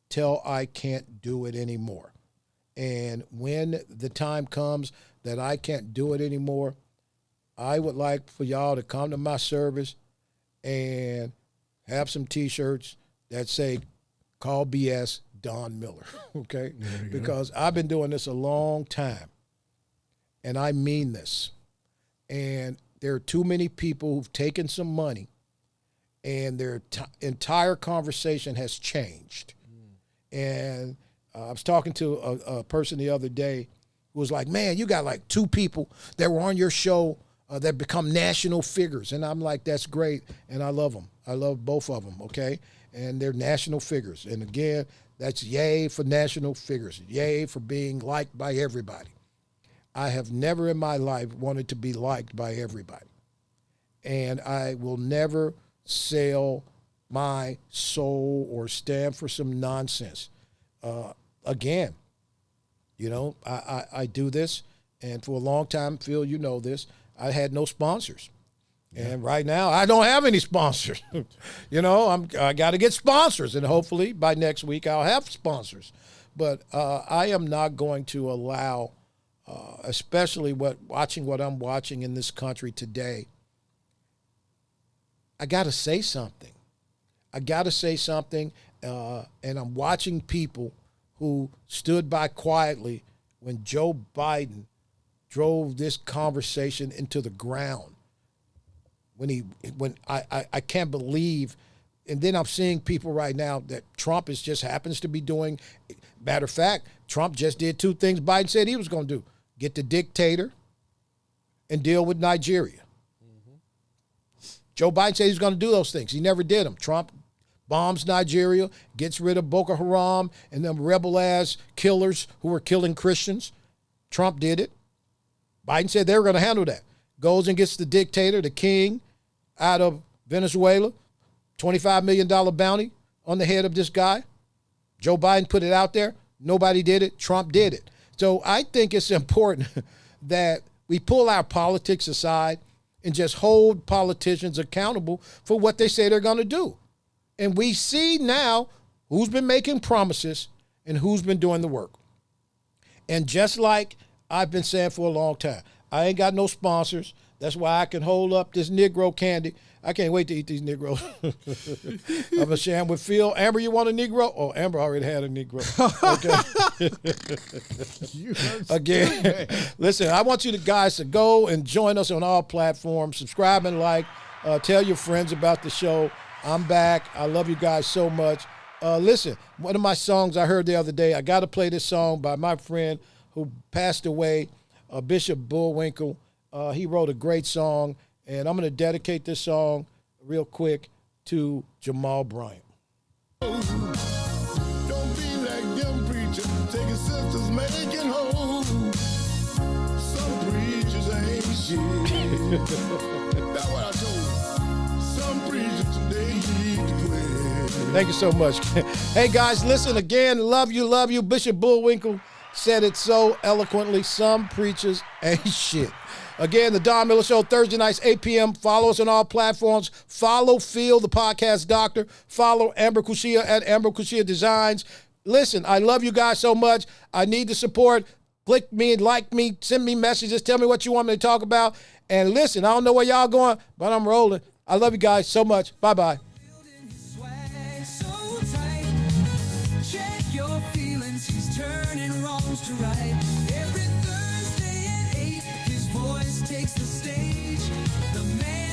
till I can't do it anymore. And when the time comes that I can't do it anymore, I would like for y'all to come to my service and have some T-shirts that say, call BS Don Miller, okay? Because I've been doing this a long time, and I mean this. And there are too many people who've taken some money, and their entire conversation has changed. And I was talking to a person the other day who was like, man, you got like 2 people that were on your show that become national figures. And I'm like, that's great. And I love them. I love both of them, okay? And they're national figures. And again, that's yay for national figures. Yay for being liked by everybody. I have never in my life wanted to be liked by everybody. And I will never sell my soul or stand for some nonsense. Again, I do this, and for a long time, Phil, you know this, I had no sponsors. Yeah. And right now, I don't have any sponsors. I got to get sponsors, and hopefully by next week I'll have sponsors. But I am not going to allow, especially watching what I'm watching in this country today, I got to say something. And I'm watching people who stood by quietly when Joe Biden drove this conversation into the ground. When I can't believe, and then I'm seeing people right now that Trump just happens to be doing. Matter of fact, Trump just did 2 things Biden said he was going to do: get the dictator and deal with Nigeria. Joe Biden said he was going to do those things. He never did them. Trump bombs Nigeria, gets rid of Boko Haram and them rebel-ass killers who were killing Christians. Trump did it. Biden said they were going to handle that. Goes and gets the dictator, the king, out of Venezuela, $25 million bounty on the head of this guy. Joe Biden put it out there. Nobody did it. Trump did it. So I think it's important that we pull our politics aside and just hold politicians accountable for what they say they're going to do. And we see now who's been making promises and who's been doing the work. And just like I've been saying for a long time, I ain't got no sponsors. That's why I can hold up this Negro candy. I can't wait to eat these Negroes. I'm ashamed with Phil. Amber, you want a Negro? Oh, Amber already had a Negro. Okay. Again, listen, I want you guys to go and join us on all platforms. Subscribe and like. Tell your friends about the show. I'm back. I love you guys so much. Listen, one of my songs I heard the other day, I got to play this song by my friend who passed away, Bishop Bullwinkle. He wrote a great song, and I'm going to dedicate this song real quick to Jamal Bryant. Don't be like them preachers, taking sisters, making hoes. Some preachers ain't shit. That's what I told you. Some preachers, they need to quit. Thank you so much. Hey, guys, listen again. Love you, love you. Bishop Bullwinkle said it so eloquently. Some preachers ain't shit. Again, the Don Miller Show, Thursday nights, 8 p.m. Follow us on all platforms. Follow Phil, the podcast doctor. Follow Amber Kushia at Amber Kushia Designs. Listen, I love you guys so much. I need the support. Click me, like me, send me messages. Tell me what you want me to talk about. And listen, I don't know where y'all going, but I'm rolling. I love you guys so much. Bye-bye. Check your feelings, he's turning wrongs to right. Every Thursday at 8, his voice takes the stage. The man